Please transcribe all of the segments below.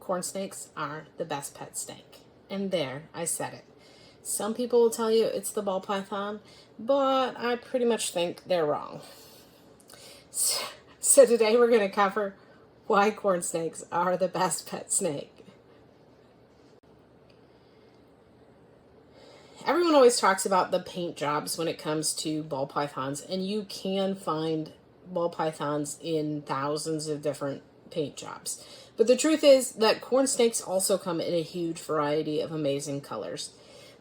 corn snakes are the best pet snake. And there, I said it. Some people will tell you it's the ball python, but I pretty much think they're wrong. So today we're going to cover why corn snakes are the best pet snake. Everyone always talks about the paint jobs when it comes to ball pythons, and you can find ball pythons in thousands of different paint jobs. But the truth is that corn snakes also come in a huge variety of amazing colors.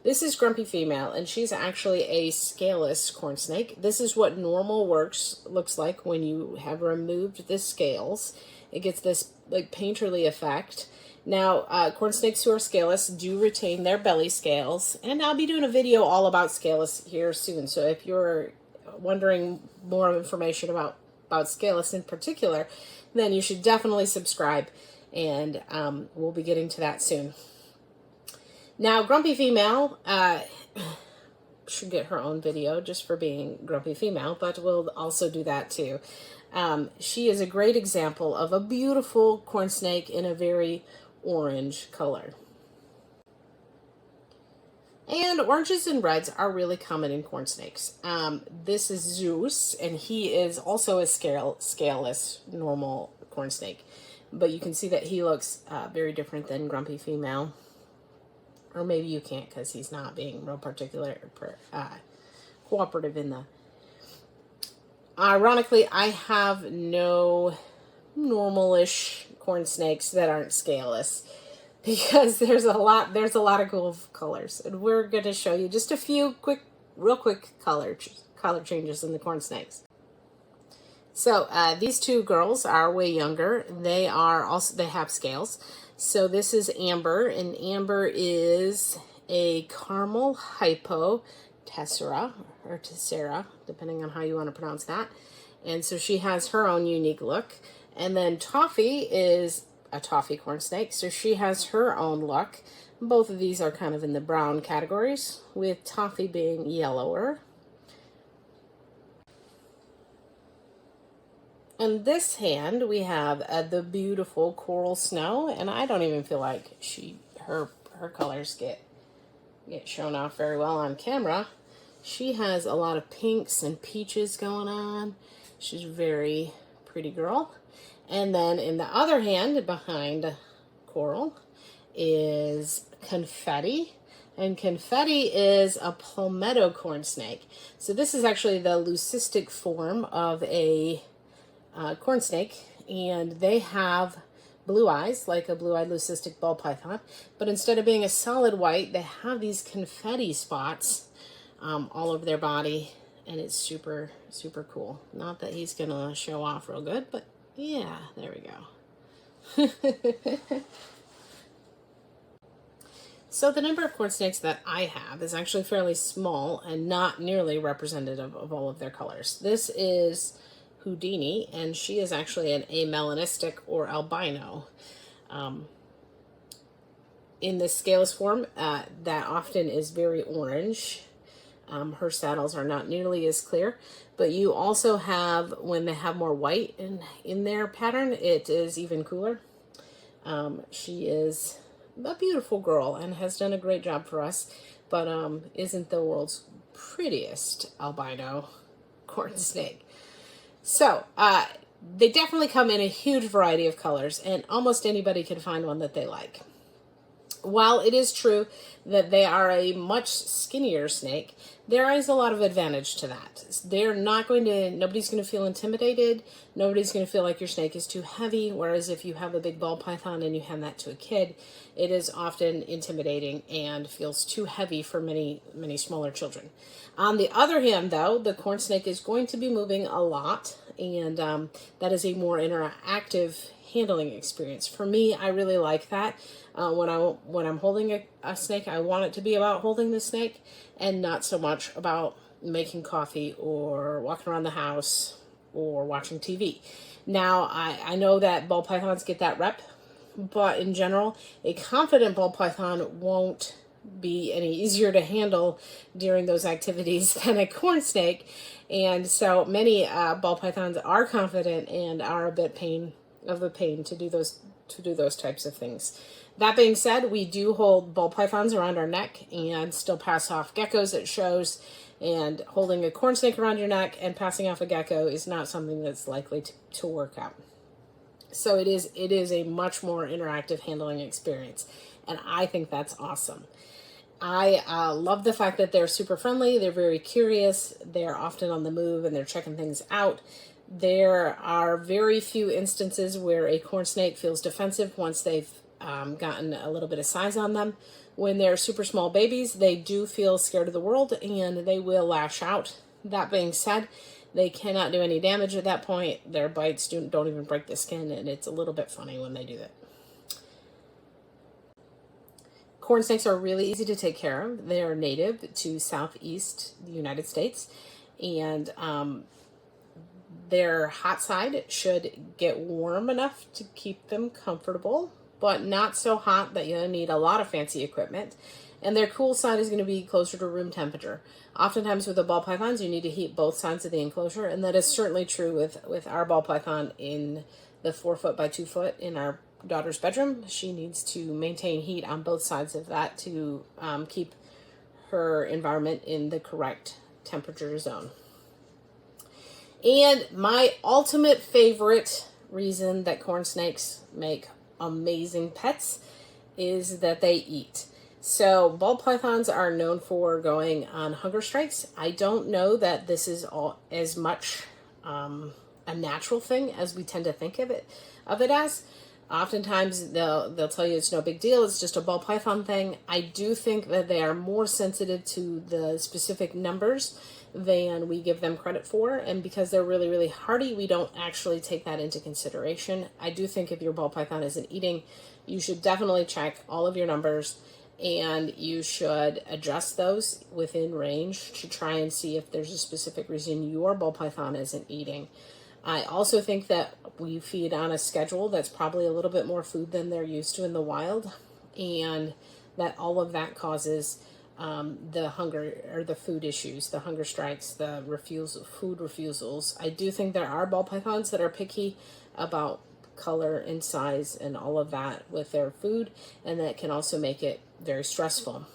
This is Grumpy Female, and she's actually a scaleless corn snake. This is what normal looks like when you have removed the scales. It gets this like painterly effect. Now, corn snakes who are scaleless do retain their belly scales, and I'll be doing a video all about scaleless here soon. So if you're wondering more information about scaleless in particular, then you should definitely subscribe, and we'll be getting to that soon. Now, Grumpy Female should get her own video just for being Grumpy Female, but we'll also do that too. She is a great example of a beautiful corn snake in a very orange color. And oranges and reds are really common in corn snakes. This is Zeus, and he is also a scaleless normal corn snake. But you can see that he looks very different than Grumpy Female. Or maybe you can't because he's not being real particular cooperative in the... Ironically, I have no normalish corn snakes that aren't scaleless, because there's a lot of cool colors, and we're going to show you just a few real quick color changes in the corn snakes. So these two girls are way younger. They have scales. So this is Amber, and Amber is a caramel hypo tessera, or tessera, depending on how you want to pronounce that. And so she has her own unique look. And then Toffee is a toffee corn snake, so she has her own look. Both of these are kind of in the brown categories, with Toffee being yellower. In this hand, we have the beautiful Coral Snow, and I don't even feel like her colors get shown off very well on camera. She has a lot of pinks and peaches going on. She's a very pretty girl. And then in the other hand, behind Coral, is Confetti. And Confetti is a palmetto corn snake. So this is actually the leucistic form of a corn snake, and they have blue eyes, like a blue-eyed leucistic ball python, but instead of being a solid white, they have these confetti spots all over their body, and it's super, super cool. Not that he's gonna show off real good, but yeah, there we go. So the number of corn snakes that I have is actually fairly small and not nearly representative of all of their colors. This is Houdini, and she is actually an amelanistic or albino. In the scaleless form, that often is very orange. Her saddles are not nearly as clear, but you also have, when they have more white in their pattern, it is even cooler. She is a beautiful girl and has done a great job for us, but isn't the world's prettiest albino corn snake. So, they definitely come in a huge variety of colors, and almost anybody can find one that they like. While it is true that they are a much skinnier snake, there is a lot of advantage to that. Nobody's going to feel intimidated. Nobody's going to feel like your snake is too heavy, whereas if you have a big ball python and you hand that to a kid, it is often intimidating and feels too heavy for many, many smaller children. On the other hand, though, the corn snake is going to be moving a lot, and that is a more interactive handling experience. For me, I really like that. When I'm holding a snake, I want it to be about holding the snake and not so much about making coffee or walking around the house or watching TV. Now, I know that ball pythons get that rep, but in general, a confident ball python won't be any easier to handle during those activities than a corn snake. And so many ball pythons are confident and are a bit of a pain to do those do those types of things. That being said, we do hold ball pythons around our neck and still pass off geckos at shows. And holding a corn snake around your neck and passing off a gecko is not something that's likely to work out. So it is a much more interactive handling experience. And I think that's awesome. I love the fact that they're super friendly. They're very curious. They're often on the move and they're checking things out. There are very few instances where a corn snake feels defensive once they've gotten a little bit of size on them. When they're super small babies, they do feel scared of the world and they will lash out. That being said, they cannot do any damage at that point. Their bites don't even break the skin, and it's a little bit funny when they do that. Corn snakes are really easy to take care of. They are native to southeast the United States, and their hot side should get warm enough to keep them comfortable, but not so hot that you need a lot of fancy equipment. And their cool side is going to be closer to room temperature. Oftentimes with the ball pythons, you need to heat both sides of the enclosure, and that is certainly true with our ball python in the 4 foot by 2 foot in our daughter's bedroom. She needs to maintain heat on both sides of that to keep her environment in the correct temperature zone. And my ultimate favorite reason that corn snakes make amazing pets is that they eat. So ball pythons are known for going on hunger strikes. I don't know that this is all as much a natural thing as we tend to think of it as. Oftentimes they'll tell you it's no big deal, it's just a ball python thing. I do think that they are more sensitive to the specific numbers than we give them credit for, and because they're really, really hardy, we don't actually take that into consideration. I do think if your ball python isn't eating, you should definitely check all of your numbers, and you should adjust those within range to try and see if there's a specific reason your ball python isn't eating. I also think that we feed on a schedule that's probably a little bit more food than they're used to in the wild, and that all of that causes the hunger or the food issues, the hunger strikes, the food refusals. I do think there are ball pythons that are picky about color and size and all of that with their food, and that can also make it very stressful.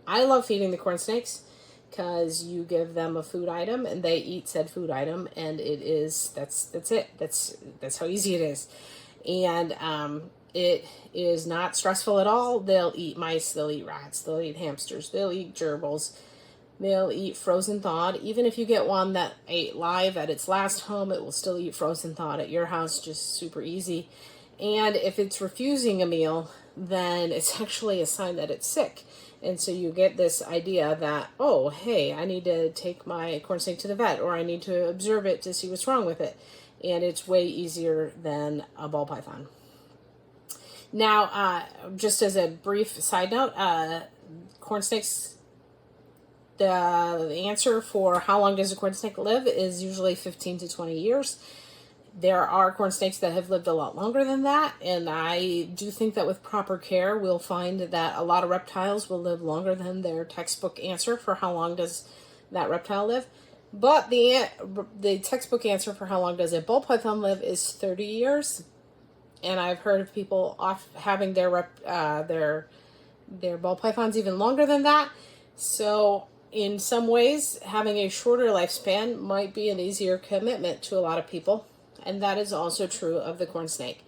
I love feeding the corn snakes because you give them a food item and they eat said food item, and that's it. That's how easy it is. And it is not stressful at all. They'll eat mice, they'll eat rats, they'll eat hamsters, they'll eat gerbils, they'll eat frozen thawed. Even if you get one that ate live at its last home, it will still eat frozen thawed at your house, just super easy. And if it's refusing a meal, then it's actually a sign that it's sick. And so you get this idea that, oh, hey, I need to take my corn snake to the vet, or I need to observe it to see what's wrong with it. And it's way easier than a ball python. Now, just as a brief side note, corn snakes, the answer for how long does a corn snake live is usually 15 to 20 years. There are corn snakes that have lived a lot longer than that, and I do think that with proper care, we'll find that a lot of reptiles will live longer than their textbook answer for how long does that reptile live. But the textbook answer for how long does a ball python live is 30 years. And I've heard of people having their ball pythons even longer than that. So in some ways, having a shorter lifespan might be an easier commitment to a lot of people. And that is also true of the corn snake.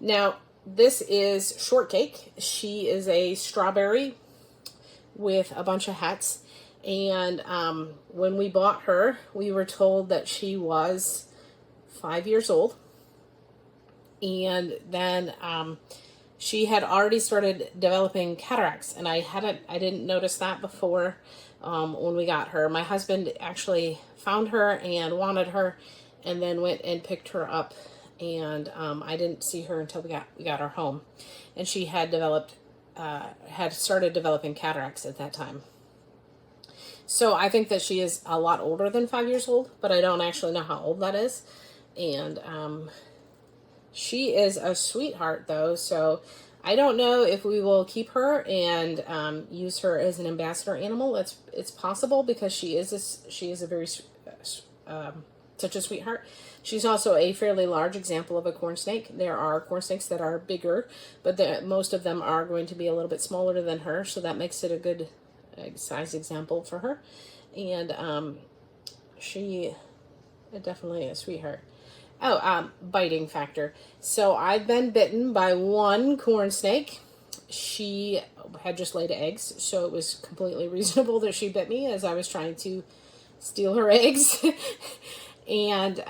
Now, this is Shortcake. She is a strawberry with a bunch of hats. And when we bought her, we were told that she was 5 years old. And then she had already started developing cataracts, and I didn't notice that before when we got her. My husband actually found her and wanted her, and then went and picked her up, and I didn't see her until we got her home, and she had started developing cataracts at that time. So I think that she is a lot older than 5 years old, but I don't actually know how old that is, and she is a sweetheart, though, so I don't know if we will keep her and use her as an ambassador animal. It's possible because she is a very such a sweetheart. She's also a fairly large example of a corn snake. There are corn snakes that are bigger, but most of them are going to be a little bit smaller than her, so that makes it a good size example for her. And she definitely a sweetheart. Oh, biting factor. So I've been bitten by one corn snake. She had just laid eggs, so it was completely reasonable that she bit me as I was trying to steal her eggs. And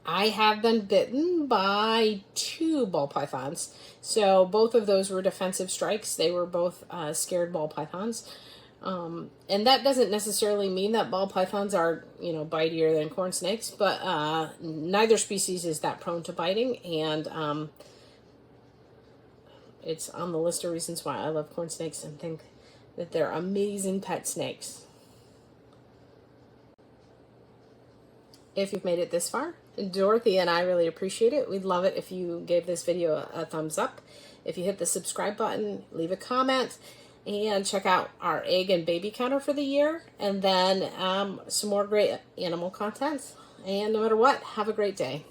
I have been bitten by 2 ball pythons. So both of those were defensive strikes. They were both scared ball pythons. And that doesn't necessarily mean that ball pythons are, bitier than corn snakes, but neither species is that prone to biting, and it's on the list of reasons why I love corn snakes and think that they're amazing pet snakes. If you've made it this far, Dorothy and I really appreciate it. We'd love it if you gave this video a thumbs up. If you hit the subscribe button, leave a comment, and check out our egg and baby counter for the year, and then some more great animal content. And no matter what, have a great day.